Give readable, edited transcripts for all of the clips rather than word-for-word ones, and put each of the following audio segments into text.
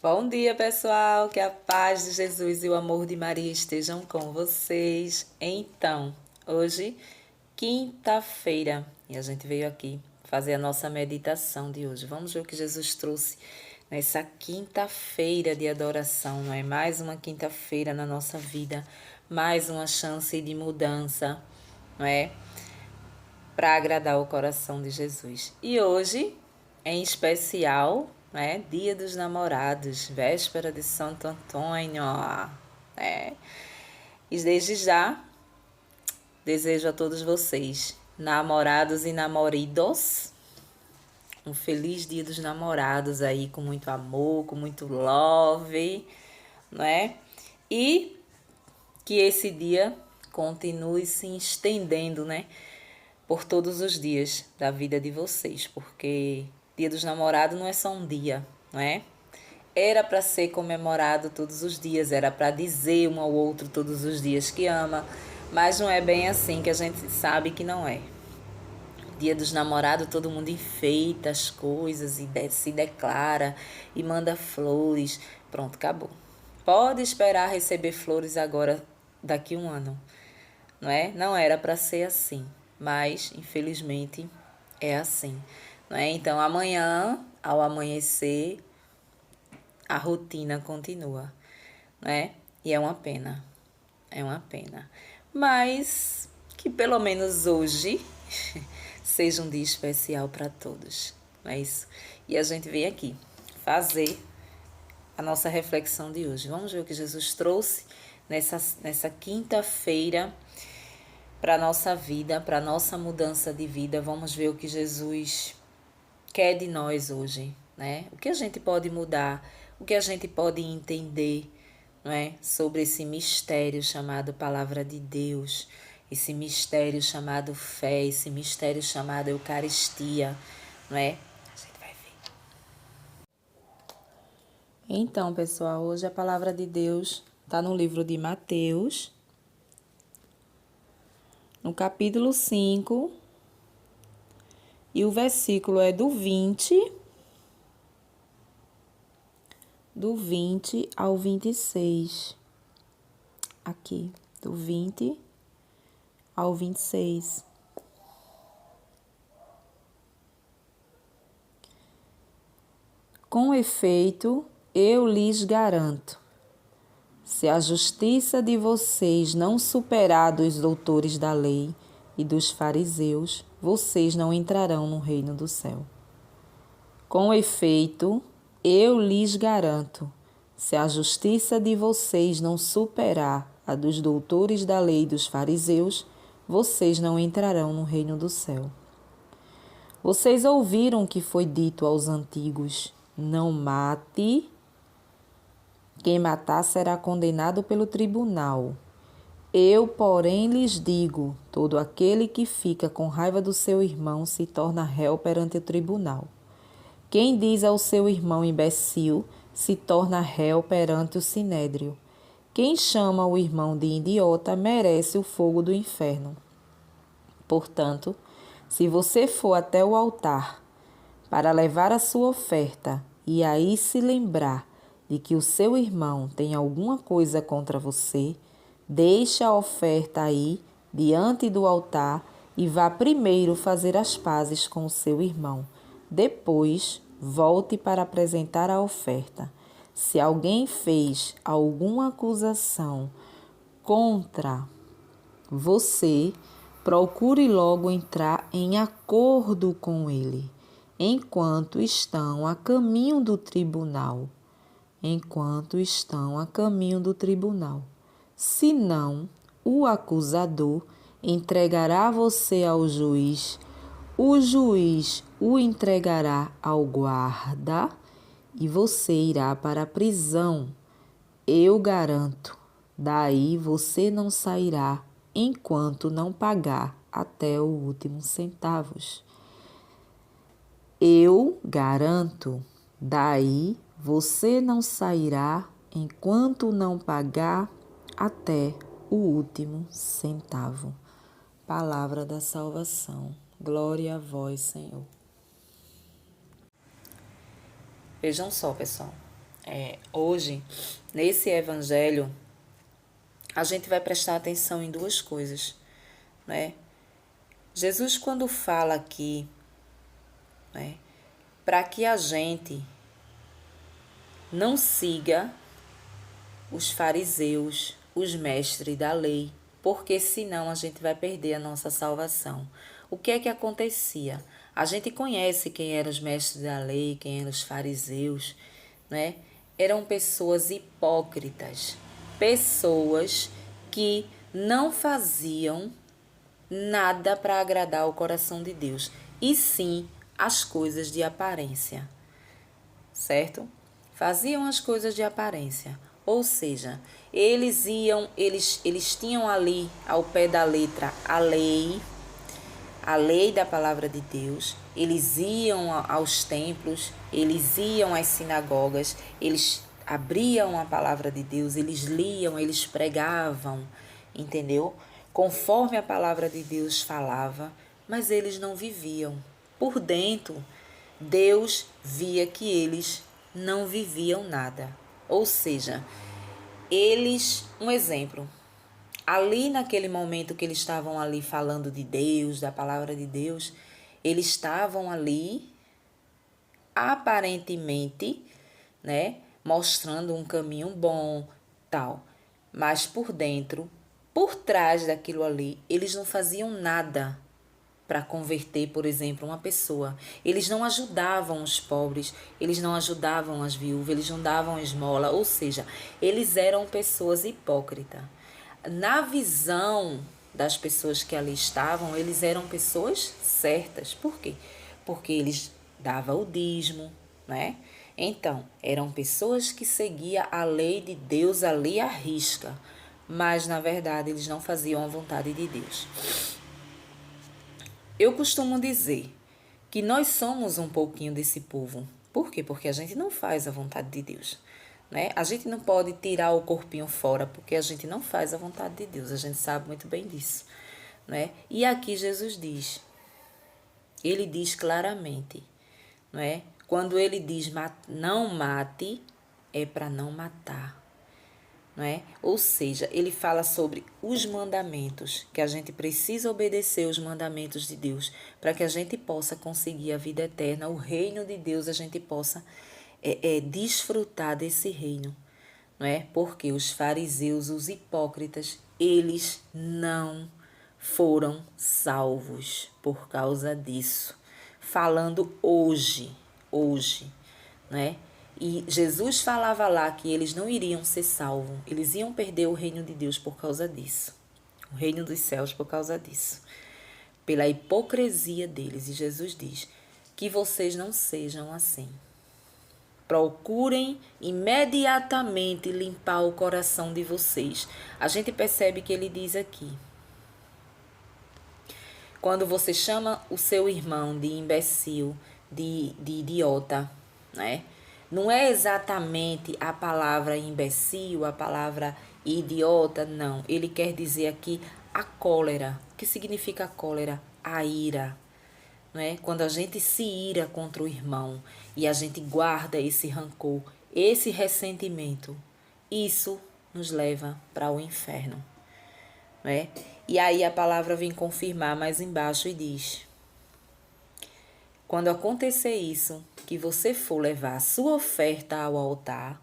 Bom dia, pessoal. Que a paz de Jesus e o amor de Maria estejam com vocês. Então, hoje, quinta-feira, e a gente veio aqui fazer a nossa meditação de hoje. Vamos ver o que Jesus trouxe nessa quinta-feira de adoração, não é? Mais uma quinta-feira na nossa vida, mais uma chance de mudança, não é? Para agradar o coração de Jesus. E hoje, em especial, né, Dia dos Namorados, véspera de Santo Antônio, né? E desde já, desejo a todos vocês, namorados e namoridos, um feliz Dia dos Namorados aí, com muito amor, com muito love, né? E que esse dia continue se estendendo, né? Por todos os dias da vida de vocês, porque Dia dos Namorados não é só um dia, não é? Era para ser comemorado todos os dias, era para dizer um ao outro todos os dias que ama, mas não é bem assim, que a gente sabe que não é. Dia dos Namorados, todo mundo enfeita as coisas e se declara e manda flores. Pronto, acabou. Pode esperar receber flores agora, daqui a um ano, não é? Não era para ser assim, mas infelizmente é assim, não é? Então amanhã, ao amanhecer, a rotina continua, não é? E é uma pena. Mas que pelo menos hoje seja um dia especial para todos, não é isso? E a gente veio aqui fazer a nossa reflexão de hoje. Vamos ver o que Jesus trouxe nessa quinta-feira para a nossa vida, para a nossa mudança de vida. Vamos ver o que Jesus quer de nós hoje, né? O que a gente pode mudar, o que a gente pode entender, não é? Sobre esse mistério chamado Palavra de Deus, esse mistério chamado fé, esse mistério chamado Eucaristia, não é? A gente vai ver. Então, pessoal, hoje a Palavra de Deus está no livro de Mateus, no capítulo 5, e o versículo é do 20 ao 26. Aqui, do 20 ao 26. Com efeito, eu lhes garanto, se a justiça de vocês não superar dos doutores da lei e dos fariseus, vocês não entrarão no reino do céu. Com efeito, eu lhes garanto, se a justiça de vocês não superar a dos doutores da lei e dos fariseus, vocês não entrarão no reino do céu. Vocês ouviram que foi dito aos antigos: não mate, quem matar será condenado pelo tribunal. Eu, porém, lhes digo: todo aquele que fica com raiva do seu irmão se torna réu perante o tribunal. Quem diz ao seu irmão imbecil se torna réu perante o sinédrio. Quem chama o irmão de idiota merece o fogo do inferno. Portanto, se você for até o altar para levar a sua oferta e aí se lembrar de que o seu irmão tem alguma coisa contra você, deixe a oferta aí diante do altar e vá primeiro fazer as pazes com o seu irmão. Depois, volte para apresentar a oferta. Se alguém fez alguma acusação contra você, procure logo entrar em acordo com ele, enquanto estão a caminho do tribunal. Senão, o acusador entregará você ao juiz, o juiz o entregará ao guarda e você irá para a prisão. Eu garanto, daí você não sairá enquanto não pagar até o último centavo. Eu garanto, daí você não sairá enquanto não pagar até o último centavo. Palavra da salvação. Glória a vós, Senhor. Vejam só, pessoal. Hoje, nesse evangelho, a gente vai prestar atenção em duas coisas, né? Jesus, quando fala aqui, né, para que a gente não siga os fariseus, os mestres da lei, porque senão a gente vai perder a nossa salvação. O que é que acontecia? A gente conhece quem eram os mestres da lei, quem eram os fariseus, né? Eram pessoas hipócritas, pessoas que não faziam nada para agradar o coração de Deus, e sim as coisas de aparência, certo? Faziam as coisas de aparência, ou seja, eles tinham ali ao pé da letra a lei da palavra de Deus, eles iam aos templos, eles iam às sinagogas, eles abriam a palavra de Deus, eles liam, eles pregavam, entendeu? Conforme a palavra de Deus falava, mas eles não viviam. Por dentro, Deus via que eles não viviam nada. Ou seja, um exemplo, ali naquele momento que eles estavam ali falando de Deus, da palavra de Deus, eles estavam ali aparentemente, né, mostrando um caminho bom, tal. Mas por dentro, por trás daquilo ali, eles não faziam nada para converter, por exemplo, uma pessoa. Eles não ajudavam os pobres, eles não ajudavam as viúvas, eles não davam esmola, ou seja, eles eram pessoas hipócritas. Na visão das pessoas que ali estavam, eles eram pessoas certas. Por quê? Porque eles davam o dízimo, né? Então, eram pessoas que seguiam a lei de Deus ali à risca, mas na verdade eles não faziam a vontade de Deus. Eu costumo dizer que nós somos um pouquinho desse povo. Por quê? Porque a gente não faz a vontade de Deus, né? A gente não pode tirar o corpinho fora porque a gente não faz a vontade de Deus. A gente sabe muito bem disso, né? E aqui Jesus diz, ele diz claramente, não é? Quando ele diz não mate, é para não matar. Não é? Ou seja, ele fala sobre os mandamentos, que a gente precisa obedecer os mandamentos de Deus para que a gente possa conseguir a vida eterna, o reino de Deus, a gente possa desfrutar desse reino, não é? Porque os fariseus, os hipócritas, eles não foram salvos por causa disso. Falando hoje, né? E Jesus falava lá que eles não iriam ser salvos, eles iam perder o reino de Deus por causa disso, o reino dos céus por causa disso, pela hipocrisia deles. E Jesus diz que vocês não sejam assim. Procurem imediatamente limpar o coração de vocês. A gente percebe que ele diz aqui, quando você chama o seu irmão de imbecil, de idiota, né? Não é exatamente a palavra imbecil, a palavra idiota, não. Ele quer dizer aqui a cólera. O que significa a cólera? A ira. Não é? Quando a gente se ira contra o irmão e a gente guarda esse rancor, esse ressentimento, isso nos leva para o inferno. Não é? E aí a palavra vem confirmar mais embaixo e diz: quando acontecer isso, que você for levar a sua oferta ao altar,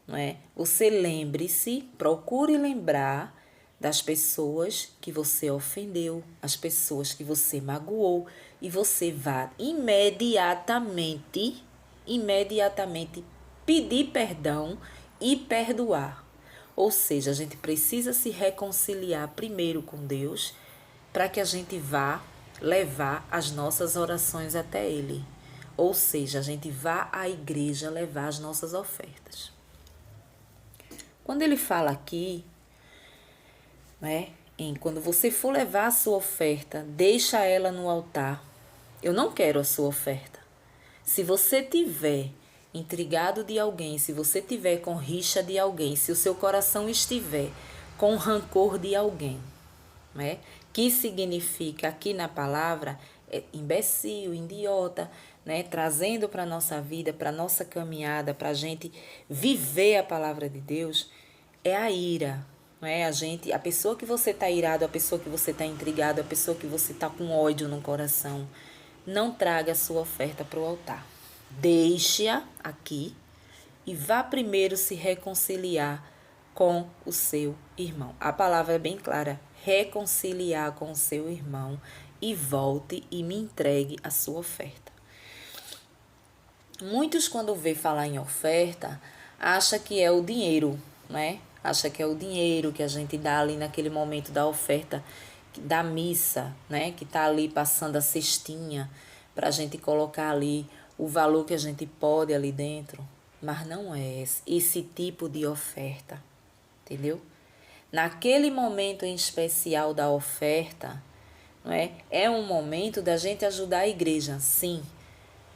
não é? Você lembre-se, procure lembrar das pessoas que você ofendeu, as pessoas que você magoou, e você vá imediatamente pedir perdão e perdoar. Ou seja, a gente precisa se reconciliar primeiro com Deus para que a gente vá levar as nossas orações até Ele. Ou seja, a gente vá à igreja levar as nossas ofertas. Quando ele fala aqui, né, quando você for levar a sua oferta, deixa ela no altar. Eu não quero a sua oferta. Se você tiver intrigado de alguém, se você tiver com rixa de alguém, se o seu coração estiver com rancor de alguém, né, que significa aqui na palavra imbecil, idiota, né, trazendo para a nossa vida, para a nossa caminhada, para a gente viver a palavra de Deus, é a ira. Não é? A pessoa que você está irado, a pessoa que você está intrigado, a pessoa que você está com ódio no coração, não traga a sua oferta para o altar. Deixe-a aqui e vá primeiro se reconciliar com o seu irmão. A palavra é bem clara: reconciliar com o seu irmão e volte e me entregue a sua oferta. Muitos, quando vê falar em oferta, acham que é o dinheiro, né? Acha que é o dinheiro que a gente dá ali naquele momento da oferta, da missa, né? Que tá ali passando a cestinha para a gente colocar ali o valor que a gente pode ali dentro. Mas não é esse tipo de oferta, entendeu? Naquele momento em especial da oferta, não é? É um momento da gente ajudar a igreja, sim.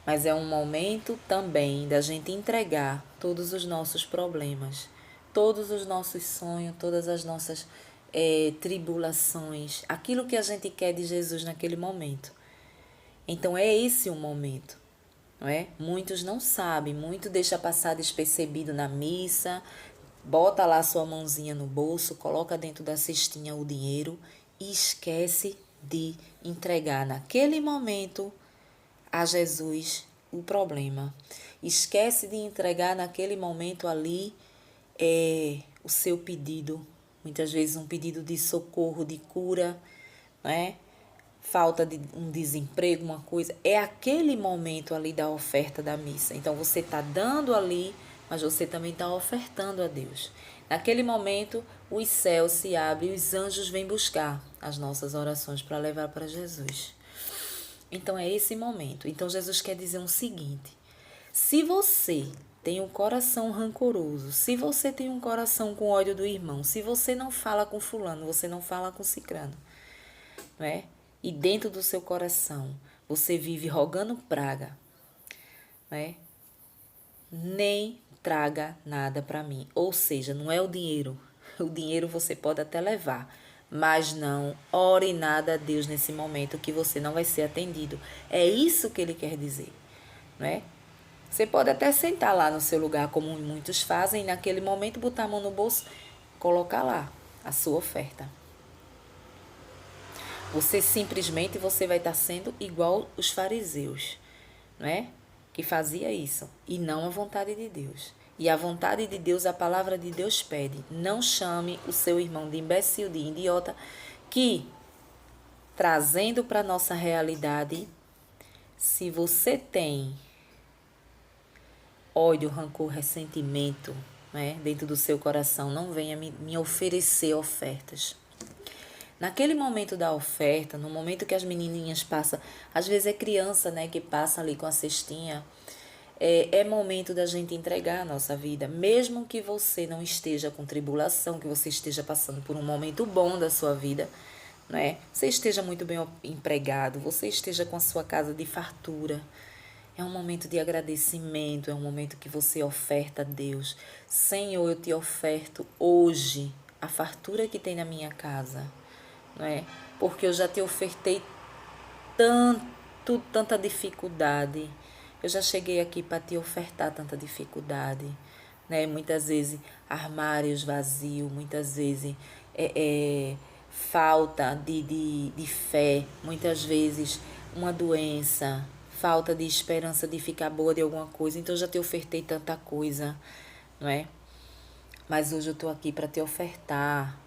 Mas é um momento também da gente entregar todos os nossos problemas, todos os nossos sonhos, todas as nossas tribulações, aquilo que a gente quer de Jesus naquele momento. Então é esse o momento, não é? Muitos não sabem, muito deixa passar despercebido na missa, bota lá sua mãozinha no bolso, coloca dentro da cestinha o dinheiro e esquece de entregar naquele momento a Jesus o problema. Esquece de entregar naquele momento ali o seu pedido. Muitas vezes um pedido de socorro, de cura, né? Falta de um desemprego, uma coisa. É aquele momento ali da oferta da missa. Então você está dando ali, mas você também está ofertando a Deus. Naquele momento, os céus se abrem e os anjos vêm buscar as nossas orações para levar para Jesus. Então é esse momento. Então Jesus quer dizer o seguinte: se você tem um coração rancoroso, se você tem um coração com ódio do irmão, se você não fala com fulano, você não fala com cicrano, não é? E dentro do seu coração você vive rogando praga, não é? Nem traga nada para mim. Ou seja, não é o dinheiro. O dinheiro você pode até levar, mas não ore nada a Deus nesse momento que você não vai ser atendido. É isso que ele quer dizer, não é? Você pode até sentar lá no seu lugar, como muitos fazem, e naquele momento botar a mão no bolso, colocar lá a sua oferta. Você vai estar sendo igual os fariseus, não é? Que fazia isso, e não a vontade de Deus. E a vontade de Deus, a palavra de Deus pede: não chame o seu irmão de imbecil, de idiota, que, trazendo para a nossa realidade, se você tem ódio, rancor, ressentimento, né, dentro do seu coração, não venha me oferecer ofertas. Naquele momento da oferta, no momento que as menininhas passam, às vezes é criança, né, que passa ali com a cestinha, é momento da gente entregar a nossa vida, mesmo que você não esteja com tribulação, que você esteja passando por um momento bom da sua vida, né? Você esteja muito bem empregado, você esteja com a sua casa de fartura. É um momento de agradecimento, é um momento que você oferta a Deus. Senhor, eu te oferto hoje a fartura que tem na minha casa, não é? Porque eu já te ofertei tanta dificuldade. Eu já cheguei aqui para te ofertar tanta dificuldade, né? Muitas vezes armários vazios, muitas vezes falta de fé, muitas vezes uma doença, falta de esperança de ficar boa de alguma coisa. Então eu já te ofertei tanta coisa, não é? Mas hoje eu estou aqui para te ofertar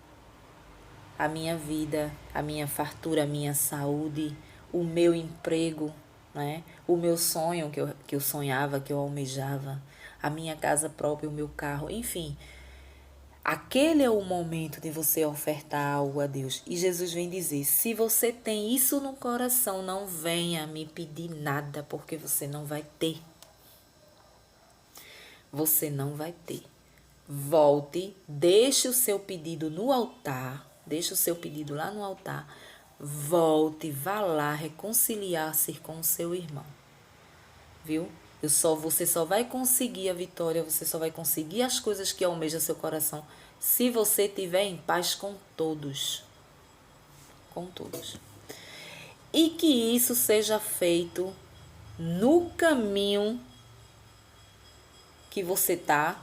a minha vida, a minha fartura, a minha saúde, o meu emprego, né? O meu sonho que eu sonhava, que eu almejava, a minha casa própria, o meu carro, enfim. Aquele é o momento de você ofertar algo a Deus. E Jesus vem dizer: se você tem isso no coração, não venha me pedir nada, porque você não vai ter. Você não vai ter. Volte, deixe o seu pedido no altar, deixe o seu pedido lá no altar. Volte, vá lá reconciliar-se com o seu irmão. Viu? Você só vai conseguir a vitória, você só vai conseguir as coisas que almeja seu coração se você estiver em paz com todos. Com todos. E que isso seja feito no caminho que você está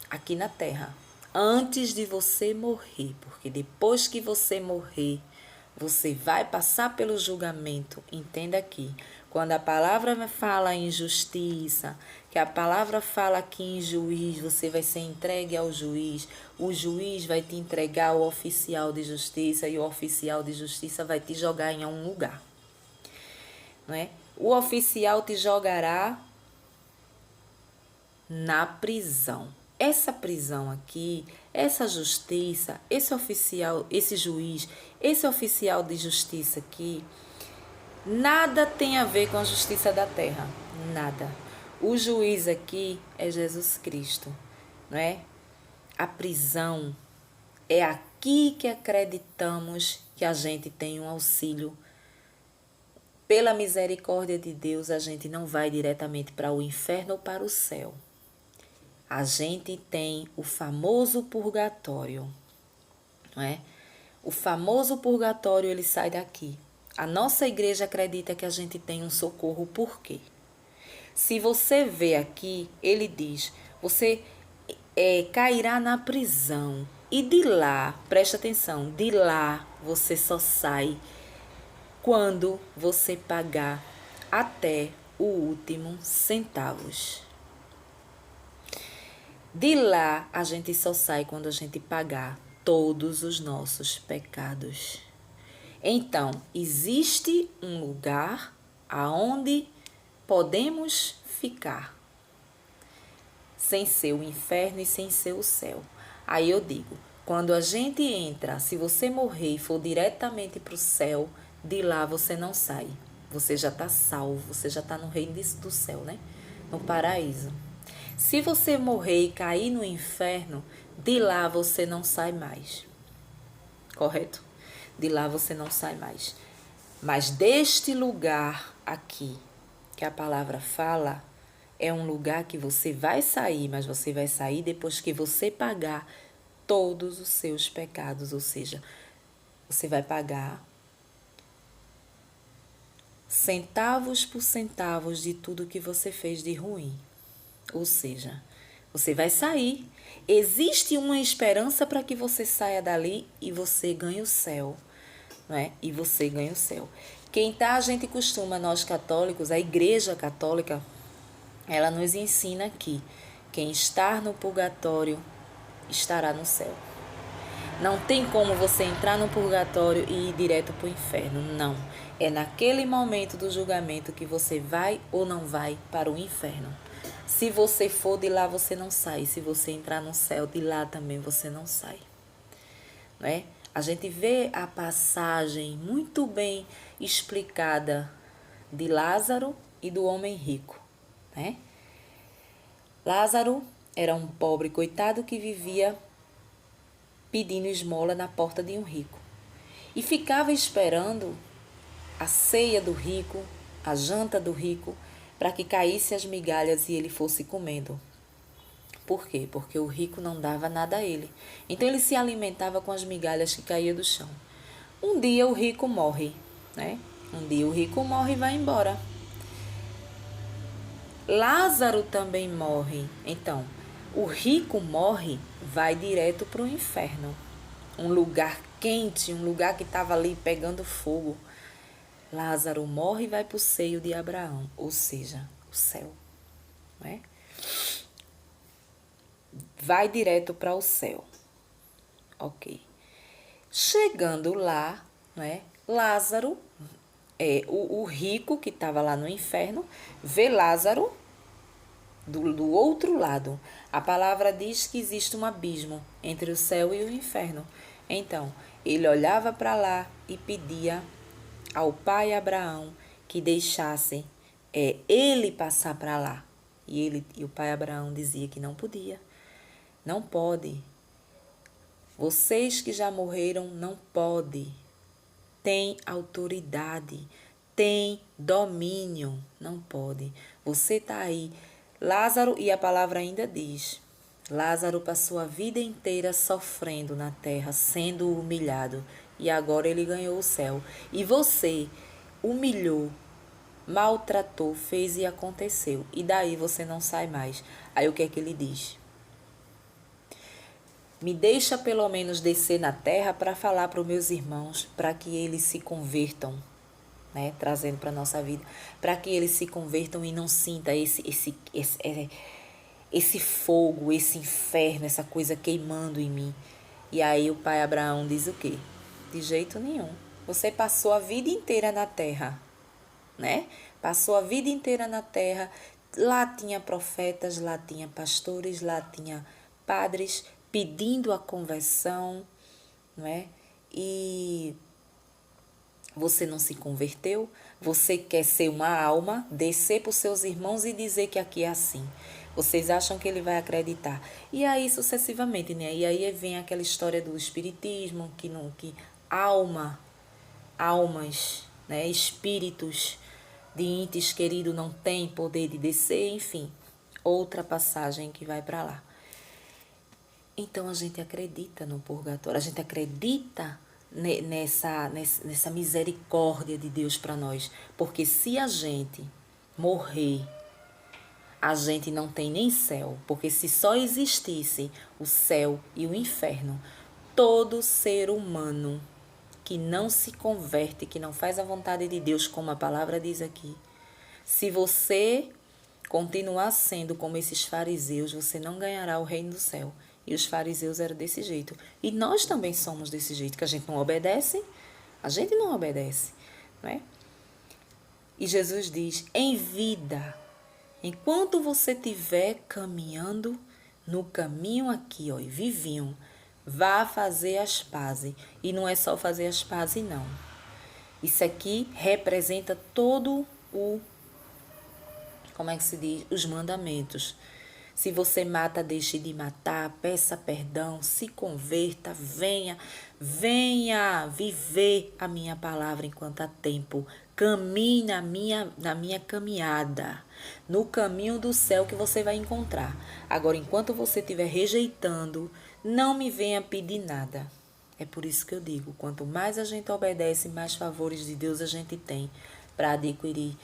aqui na terra, antes de você morrer, porque depois que você morrer, você vai passar pelo julgamento. Entenda aqui, quando a palavra fala em justiça, que a palavra fala aqui em juiz, você vai ser entregue ao juiz, o juiz vai te entregar ao oficial de justiça e o oficial de justiça vai te jogar em um lugar, não é? O oficial te jogará na prisão. Essa prisão aqui, essa justiça, esse oficial, esse juiz, esse oficial de justiça aqui, nada tem a ver com a justiça da terra. Nada. O juiz aqui é Jesus Cristo, não é? A prisão é aqui que acreditamos que a gente tem um auxílio. Pela misericórdia de Deus, a gente não vai diretamente para o inferno ou para o céu. A gente tem o famoso purgatório, não é? O famoso purgatório, ele sai daqui. A nossa igreja acredita que a gente tem um socorro, por quê? Se você vê aqui, ele diz, você cairá na prisão. E de lá, preste atenção, de lá você só sai quando você pagar até o último centavos. De lá, a gente só sai quando a gente pagar todos os nossos pecados. Então, existe um lugar aonde podemos ficar, sem ser o inferno e sem ser o céu. Aí eu digo, quando a gente entra, se você morrer e for diretamente para o céu, de lá você não sai. Você já está salvo, você já está no reino do céu, né? No paraíso. Se você morrer e cair no inferno, de lá você não sai mais. Correto? De lá você não sai mais. Mas deste lugar aqui, que a palavra fala, é um lugar que você vai sair, mas você vai sair depois que você pagar todos os seus pecados. Ou seja, você vai pagar centavos por centavos de tudo que você fez de ruim. Ou seja, você vai sair. Existe uma esperança para que você saia dali e você ganhe o céu, não é? E você ganha o céu. A gente costuma, nós católicos, a Igreja Católica, ela nos ensina que quem está no purgatório estará no céu. Não tem como você entrar no purgatório e ir direto para o inferno, não. É naquele momento do julgamento que você vai ou não vai para o inferno. Se você for de lá, você não sai. Se você entrar no céu, de lá também você não sai. Não é? A gente vê a passagem muito bem explicada de Lázaro e do homem rico, né? Lázaro era um pobre coitado que vivia pedindo esmola na porta de um rico e ficava esperando a ceia do rico, a janta do rico, para que caísse as migalhas e ele fosse comendo. Por quê? Porque o rico não dava nada a ele. Então ele se alimentava com as migalhas que caíam do chão. Um dia o rico morre, né? Um dia o rico morre e vai embora. Lázaro também morre. Então, o rico morre, vai direto para o inferno. Um lugar quente, um lugar que estava ali pegando fogo. Lázaro morre e vai para o seio de Abraão, ou seja, o céu, não é? Vai direto para o céu. Ok. Chegando lá, não é? Lázaro, o rico que estava lá no inferno, vê Lázaro do outro lado. A palavra diz que existe um abismo entre o céu e o inferno. Então, ele olhava para lá e pedia ao pai Abraão que deixasse ele passar para lá. E o pai Abraão dizia que não podia. Não pode. Vocês que já morreram não pode. Tem autoridade, tem domínio, não pode. Você está aí. Lázaro, e a palavra ainda diz, Lázaro passou a vida inteira sofrendo na terra, sendo humilhado, e agora ele ganhou o céu. E você humilhou maltratou, fez e aconteceu. E daí você não sai mais. Aí o que é que ele diz? Me deixa pelo menos descer na terra para falar para os meus irmãos, para que eles se convertam, né? Trazendo para a nossa vida, para que eles se convertam e não sintam esse fogo, esse inferno, essa coisa queimando em mim. E aí o pai Abraão diz o quê? De jeito nenhum. Você passou a vida inteira na terra, né? Passou a vida inteira na terra. Lá tinha profetas, lá tinha pastores, lá tinha padres pedindo a conversão, não é? E você não se converteu, você quer ser uma alma, descer para os seus irmãos e dizer que aqui é assim. Vocês acham que ele vai acreditar? E aí sucessivamente, né? E aí vem aquela história do espiritismo, que almas, né? Espíritos de entes queridos não têm poder de descer, enfim. Outra passagem que vai para lá. Então a gente acredita no purgatório, a gente acredita nessa misericórdia de Deus para nós. Porque se a gente morrer, a gente não tem nem céu. Porque se só existisse o céu e o inferno, todo ser humano que não se converte, que não faz a vontade de Deus, como a palavra diz aqui, se você continuar sendo como esses fariseus, você não ganhará o reino do céu. E os fariseus eram desse jeito. E nós também somos desse jeito, que a gente não obedece, né? E Jesus diz, em vida, enquanto você estiver caminhando no caminho aqui, ó, e vivinho, vá fazer as pazes. E não é só fazer as pazes, não. Isso aqui representa todo como é que se diz? Os mandamentos. Se você mata, deixe de matar, peça perdão, se converta, venha viver a minha palavra enquanto há tempo. Caminhe na minha caminhada, no caminho do céu que você vai encontrar. Agora, enquanto você estiver rejeitando, não me venha pedir nada. É por isso que eu digo, quanto mais a gente obedece, mais favores de Deus a gente tem para adquirir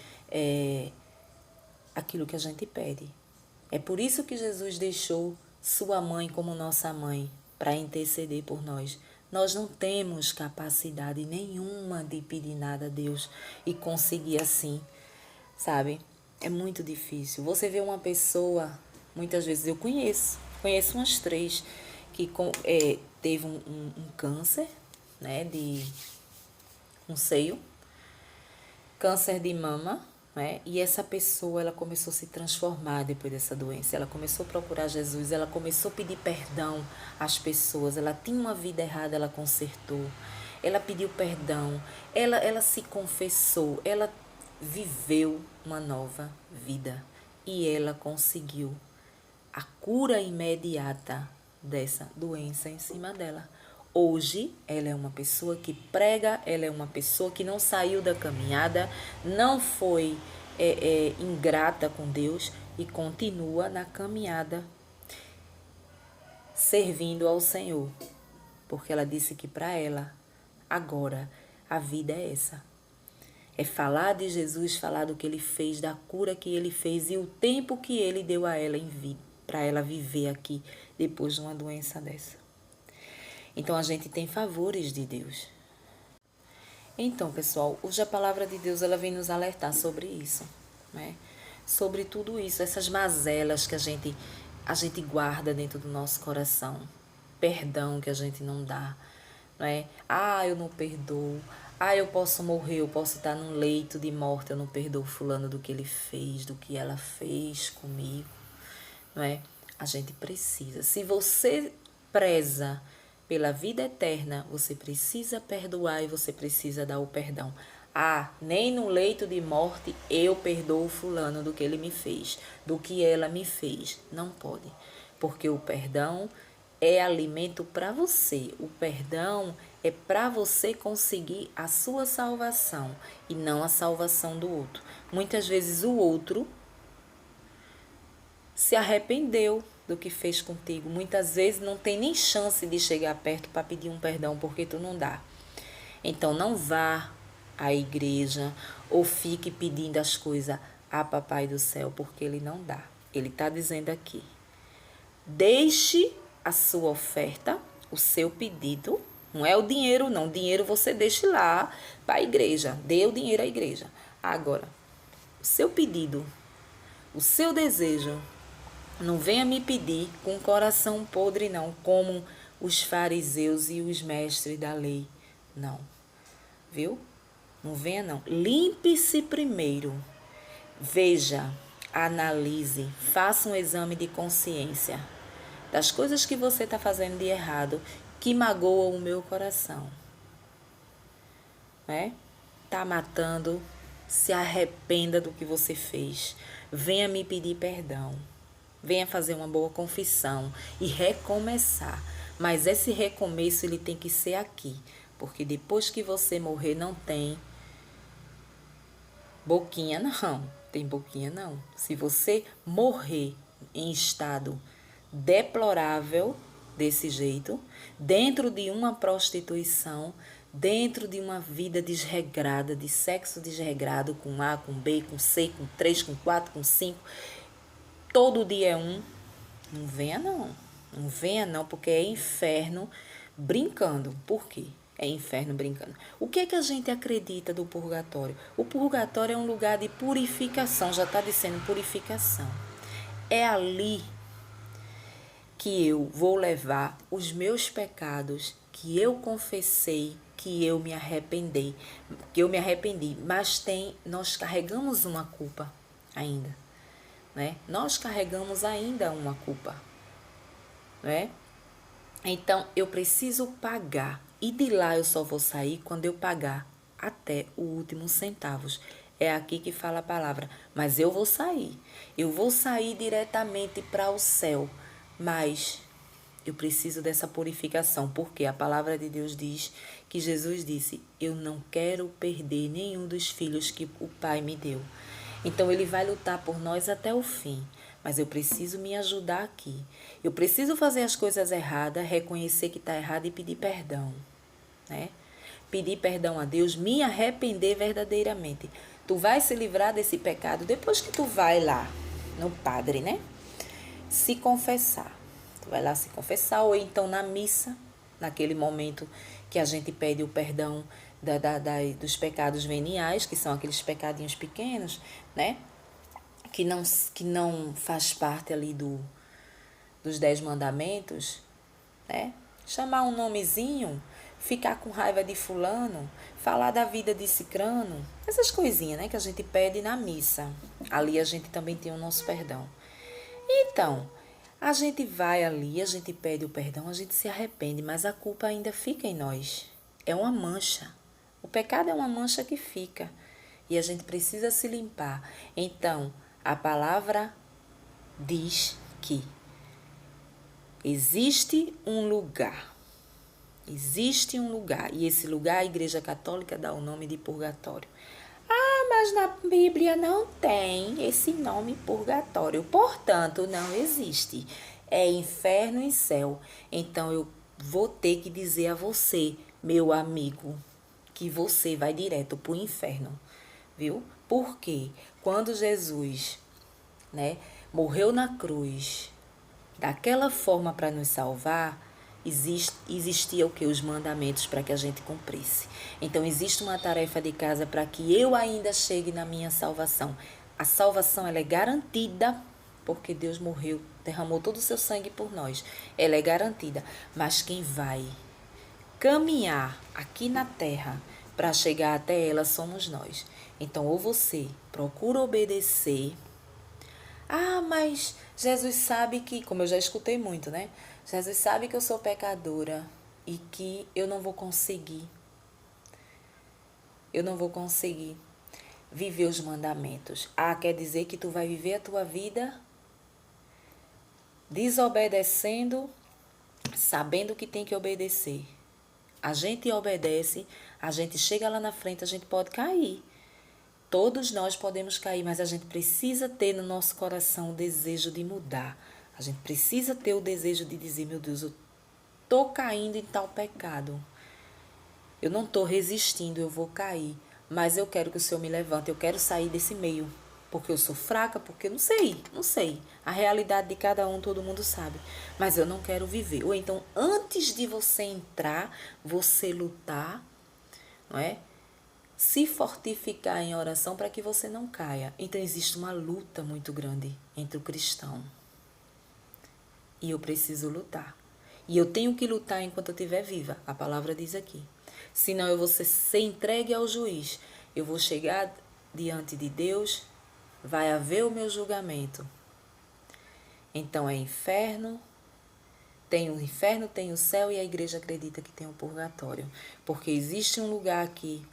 aquilo que a gente pede. É por isso que Jesus deixou sua mãe como nossa mãe, para interceder por nós. Nós não temos capacidade nenhuma de pedir nada a Deus e conseguir assim, sabe? É muito difícil. Você vê uma pessoa, muitas vezes eu conheço umas 3 que teve um câncer, né, de um seio, câncer de mama, né? E essa pessoa, ela começou a se transformar depois dessa doença. Ela começou a procurar Jesus, ela começou a pedir perdão às pessoas. Ela tinha uma vida errada, ela consertou. Ela pediu perdão, ela se confessou, ela viveu uma nova vida. E ela conseguiu a cura imediata dessa doença em cima dela. Hoje, ela é uma pessoa que prega, ela é uma pessoa que não saiu da caminhada, não foi ingrata com Deus e continua na caminhada, servindo ao Senhor. Porque ela disse que para ela, agora, a vida é essa. É falar de Jesus, falar do que ele fez, da cura que ele fez e o tempo que ele deu a ela em vida, para ela viver aqui depois de uma doença dessa. Então, a gente tem favores de Deus. Então, pessoal, hoje a palavra de Deus ela vem nos alertar sobre isso, né? Sobre tudo isso, essas mazelas que a gente guarda dentro do nosso coração. Perdão que a gente não dá, né? Eu não perdoo. Eu posso morrer, eu posso estar num leito de morte, eu não perdoo fulano do que ele fez, do que ela fez comigo, não é? A gente precisa. Se você preza pela vida eterna, você precisa perdoar e você precisa dar o perdão. Nem no leito de morte eu perdoo fulano do que ele me fez, do que ela me fez. Não pode, porque o perdão é alimento para você. O perdão é para você conseguir a sua salvação e não a salvação do outro. Muitas vezes o outro se arrependeu do que fez contigo. Muitas vezes não tem nem chance de chegar perto para pedir um perdão porque tu não dá. Então não vá à igreja ou fique pedindo as coisas a Papai do Céu, porque Ele não dá. Ele está dizendo aqui, deixe a sua oferta, o seu pedido, não é o dinheiro não, o dinheiro você deixe lá para a igreja, dê o dinheiro à igreja. Agora, o seu pedido, o seu desejo, não venha me pedir com o coração podre não, como os fariseus e os mestres da lei, não, viu? Não venha não, limpe-se primeiro, veja, analise, faça um exame de consciência das coisas que você está fazendo de errado, que magoam o meu coração, né? Tá matando, se arrependa do que você fez, venha me pedir perdão, venha fazer uma boa confissão e recomeçar, mas esse recomeço ele tem que ser aqui, porque depois que você morrer não tem boquinha não, tem boquinha não. Se você morrer em estado deplorável desse jeito, dentro de uma prostituição, dentro de uma vida desregrada, de sexo desregrado, com A, com B, com C, com 3, com 4, com 5, todo dia é um, não venha não. Não venha não, porque é inferno brincando. Por quê? É inferno brincando. O que é que a gente acredita do purgatório? O purgatório é um lugar de purificação, já está dizendo purificação. É ali que eu vou levar os meus pecados, que eu confessei, que eu me arrependi, mas nós carregamos uma culpa ainda, né? Nós carregamos ainda uma culpa, né? Então eu preciso pagar, e de lá eu só vou sair quando eu pagar até o último centavos. É aqui que fala a palavra, mas eu vou sair diretamente para o céu, mas eu preciso dessa purificação, porque a palavra de Deus diz que Jesus disse, eu não quero perder nenhum dos filhos que o Pai me deu. Então ele vai lutar por nós até o fim, mas eu preciso me ajudar aqui. Eu preciso fazer as coisas erradas, reconhecer que está errado e pedir perdão, né? Pedir perdão a Deus, me arrepender verdadeiramente. Tu vai se livrar desse pecado depois que tu vai lá no padre, né? Se confessar. Tu vai lá se confessar, ou então na missa, naquele momento que a gente pede o perdão dos pecados veniais, que são aqueles pecadinhos pequenos, né? Que não faz parte ali dos 10 mandamentos, né? Chamar um nomezinho, ficar com raiva de fulano, falar da vida de cicrano, essas coisinhas, né, que a gente pede na missa. Ali a gente também tem o nosso perdão. Então, a gente vai ali, a gente pede o perdão, a gente se arrepende, mas a culpa ainda fica em nós. É uma mancha. O pecado é uma mancha que fica. E a gente precisa se limpar. Então, a palavra diz que existe um lugar. Existe um lugar. E esse lugar a Igreja Católica dá o nome de purgatório. Ah, mas na Bíblia não tem esse nome purgatório. Portanto, não existe. É inferno e céu. Então, eu vou ter que dizer a você, meu amigo, que você vai direto para o inferno. Viu? Porque quando Jesus, né, morreu na cruz, daquela forma para nos salvar, existia o que? Os mandamentos para que a gente cumprisse. Então, existe uma tarefa de casa para que eu ainda chegue na minha salvação. A salvação ela é garantida porque Deus morreu, derramou todo o seu sangue por nós. Ela é garantida. Mas quem vai caminhar aqui na terra para chegar até ela somos nós. Então, ou você procura obedecer. Ah, mas Jesus sabe que, como eu já escutei muito, né? Jesus sabe que eu sou pecadora e que eu não vou conseguir. Eu não vou conseguir viver os mandamentos. Ah, quer dizer que tu vai viver a tua vida desobedecendo, sabendo que tem que obedecer. A gente obedece, a gente chega lá na frente, a gente pode cair. Todos nós podemos cair, mas a gente precisa ter no nosso coração o desejo de mudar. A gente precisa ter o desejo de dizer, meu Deus, eu estou caindo em tal pecado. Eu não estou resistindo, eu vou cair. mas eu quero que o Senhor me levante, eu quero sair desse meio, porque eu sou fraca, porque não sei. A realidade de cada um todo mundo sabe, mas eu não quero viver. Ou então, antes de você entrar, você lutar, não é? Se fortificar em oração para que você não caia. Então existe uma luta muito grande entre o cristão. E eu preciso lutar. E eu tenho que lutar enquanto eu estiver viva. A palavra diz aqui. Senão eu vou ser entregue ao juiz. Eu vou chegar diante de Deus, vai haver o meu julgamento. Então é inferno, tem o céu e a igreja acredita que tem o purgatório. Porque existe um lugar aqui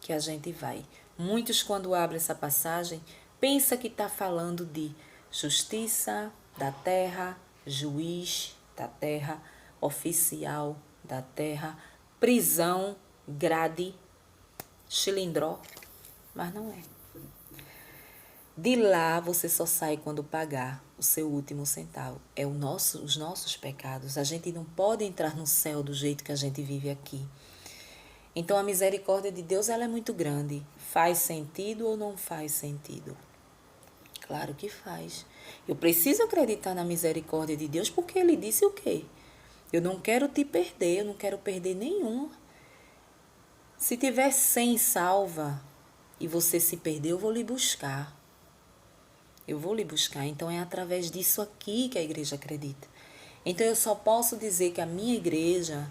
que a gente vai. Muitos, quando abrem essa passagem, pensam que está falando de justiça da terra, juiz da terra, oficial da terra, prisão, grade, chilindró, mas não é. De lá você só sai quando pagar o seu último centavo. É os nossos pecados. A gente não pode entrar no céu do jeito que a gente vive aqui. Então a misericórdia de Deus ela é muito grande. Faz sentido ou não faz sentido? Claro que faz. Eu preciso acreditar na misericórdia de Deus porque Ele disse o quê? Eu não quero te perder, eu não quero perder nenhum. Se tiver 100 salva e você se perder, eu vou lhe buscar. Eu vou lhe buscar. Então é através disso aqui que a igreja acredita. Então eu só posso dizer que a minha igreja,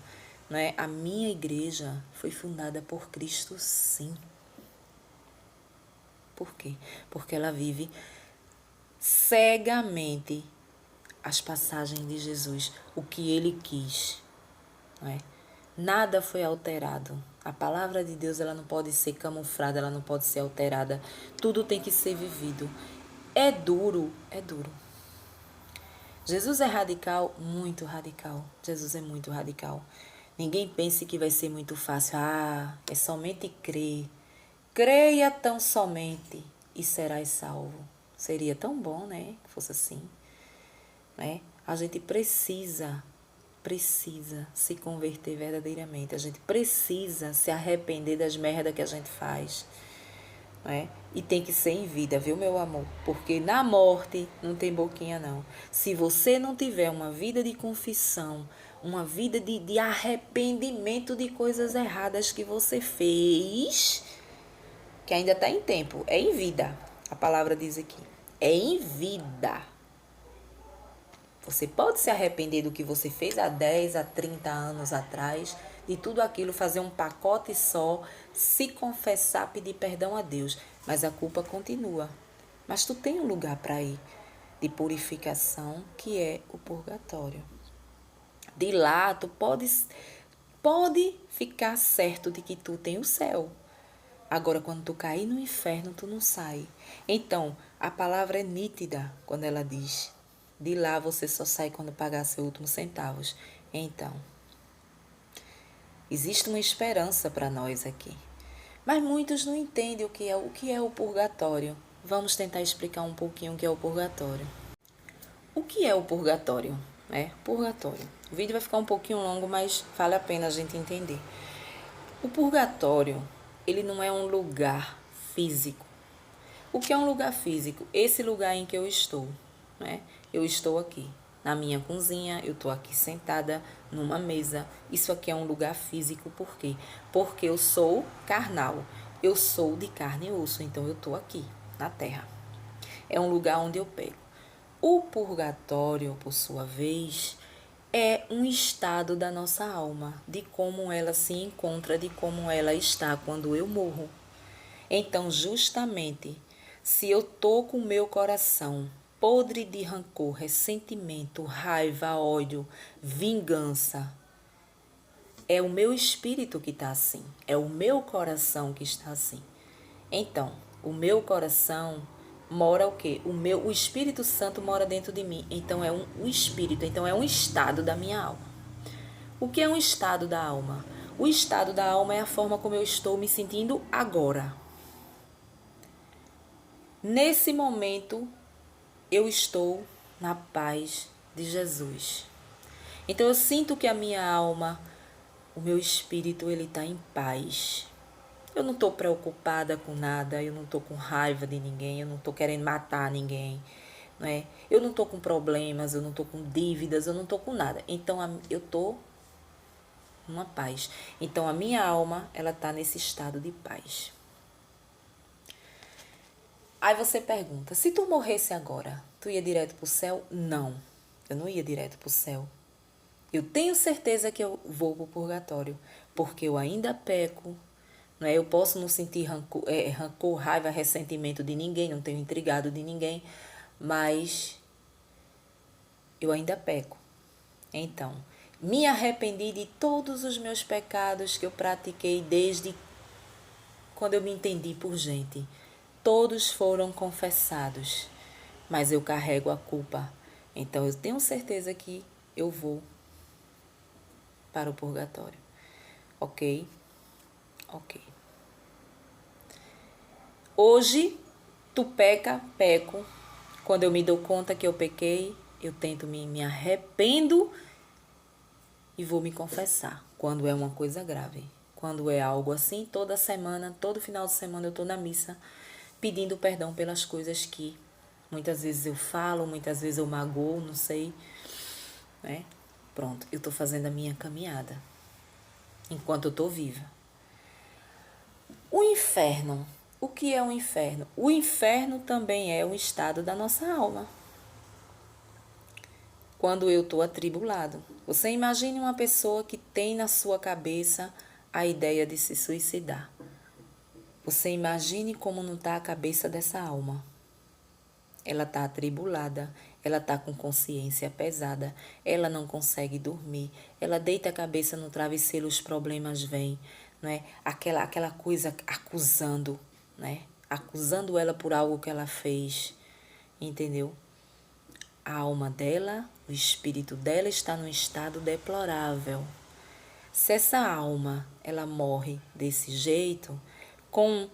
né, a minha igreja foi fundada por Cristo, sim. Por quê? Porque ela vive cegamente as passagens de Jesus, o que ele quis, não é? Nada foi alterado. A palavra de Deus ela não pode ser camuflada, ela não pode ser alterada. Tudo tem que ser vivido. É duro, é duro. Jesus é radical, muito radical. Jesus é muito radical. Ninguém pense que vai ser muito fácil. Ah, é somente crer. Creia tão somente e serás salvo. Seria tão bom, né? Que fosse assim, né? A gente precisa se converter verdadeiramente. A gente precisa se arrepender das merdas que a gente faz. Né? E tem que ser em vida, viu, meu amor? Porque na morte não tem boquinha, não. Se você não tiver uma vida de confissão, uma vida de arrependimento de coisas erradas que você fez, que ainda está em tempo, é em vida. A palavra diz aqui. É em vida. Você pode se arrepender do que você fez há 10, há 30 anos atrás, de tudo aquilo, fazer um pacote só, se confessar, pedir perdão a Deus. Mas a culpa continua. Mas tu tem um lugar para ir de purificação, que é o purgatório. De lá, tu pode ficar certo de que tu tem o céu. Agora, quando tu cair no inferno, tu não sai. Então, a palavra é nítida quando ela diz: de lá você só sai quando pagar seus últimos centavos. Então, existe uma esperança para nós aqui. Mas muitos não entendem o que é o purgatório. Vamos tentar explicar um pouquinho o que é o purgatório. O que é o purgatório? Purgatório. O vídeo vai ficar um pouquinho longo, mas vale a pena a gente entender. O purgatório, ele não é um lugar físico. O que é um lugar físico? Esse lugar em que eu estou, né? Eu estou aqui na minha cozinha, eu estou aqui sentada numa mesa. Isso aqui é um lugar físico, por quê? Porque eu sou carnal, eu sou de carne e osso, então eu estou aqui na terra. É um lugar onde eu pego. O purgatório, por sua vez, é um estado da nossa alma, de como ela se encontra, de como ela está quando eu morro. Então, justamente, se eu tô com o meu coração podre de rancor, ressentimento, raiva, ódio, vingança, é o meu espírito que está assim, é o meu coração que está assim. Então, o meu coração mora o quê? O Espírito Santo mora dentro de mim. Então é um espírito, então é um estado da minha alma. O que é um estado da alma? O estado da alma é a forma como eu estou me sentindo agora. Nesse momento, eu estou na paz de Jesus. Então eu sinto que a minha alma, o meu espírito, ele está em paz. Eu não estou preocupada com nada, eu não estou com raiva de ninguém, eu não estou querendo matar ninguém, né? Eu não estou com problemas, eu não estou com dívidas, eu não estou com nada. Então, eu estou numa paz. Então, a minha alma, ela está nesse estado de paz. Aí você pergunta, se tu morresse agora, tu ia direto pro céu? Não, eu não ia direto pro céu. Eu tenho certeza que eu vou pro purgatório, porque eu ainda peco, não é? Eu posso não sentir rancor, raiva, ressentimento de ninguém, não tenho intrigado de ninguém, mas eu ainda peco. Então, me arrependi de todos os meus pecados que eu pratiquei desde quando eu me entendi por gente. Todos foram confessados, mas eu carrego a culpa. Então, eu tenho certeza que eu vou para o purgatório. Ok? Ok. Hoje, tu peca, peco. Quando eu me dou conta que eu pequei, eu tento me arrependo e vou me confessar. Quando é uma coisa grave. Quando é algo assim, toda semana, todo final de semana eu tô na missa pedindo perdão pelas coisas que muitas vezes eu falo, muitas vezes eu magoo, não sei, né? Pronto, eu tô fazendo a minha caminhada enquanto eu tô viva. O inferno. O que é o inferno? O inferno também é um estado da nossa alma. Quando eu estou atribulado. Você imagine uma pessoa que tem na sua cabeça a ideia de se suicidar. Você imagine como não está a cabeça dessa alma. Ela está atribulada, ela está com consciência pesada, ela não consegue dormir, ela deita a cabeça no travesseiro, os problemas vêm, não é? Aquela coisa acusando, né? Acusando ela por algo que ela fez, entendeu? A alma dela, o espírito dela está num estado deplorável. Se essa alma, ela morre desse jeito, com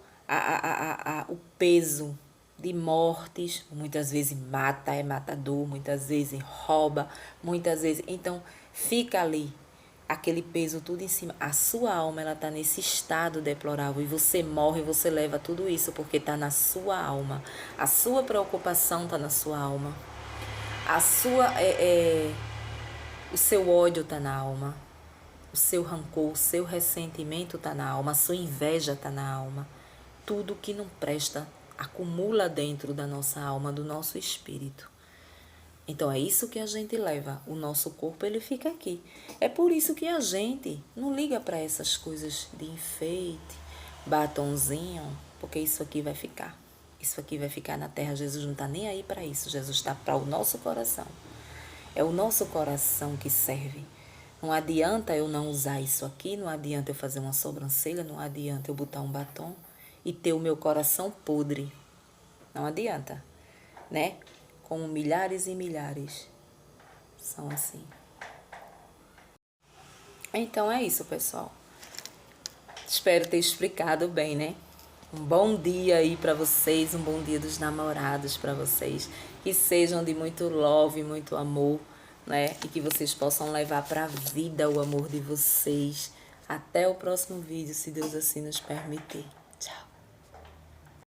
o peso de mortes, muitas vezes mata, é matador, muitas vezes rouba, muitas vezes... Então, fica ali, aquele peso tudo em cima. A sua alma, ela está nesse estado deplorável e você morre, você leva tudo isso porque está na sua alma. A sua preocupação está na sua alma. O seu ódio está na alma. O seu rancor, o seu ressentimento está na alma, a sua inveja está na alma. Tudo que não presta acumula dentro da nossa alma, do nosso espírito. Então é isso que a gente leva. O nosso corpo, ele fica aqui. É por isso que a gente não liga para essas coisas de enfeite, batonzinho, porque isso aqui vai ficar. Isso aqui vai ficar na terra. Jesus não está nem aí para isso. Jesus está para o nosso coração. É o nosso coração que serve. Não adianta eu não usar isso aqui, não adianta eu fazer uma sobrancelha, não adianta eu botar um batom e ter o meu coração podre. Não adianta, né? Como milhares e milhares são assim. Então é isso, pessoal. Espero ter explicado bem, né? Um bom dia aí para vocês, um bom dia dos namorados para vocês. Que sejam de muito love, muito amor, né? E que vocês possam levar para a vida o amor de vocês. Até o próximo vídeo, se Deus assim nos permitir. Tchau.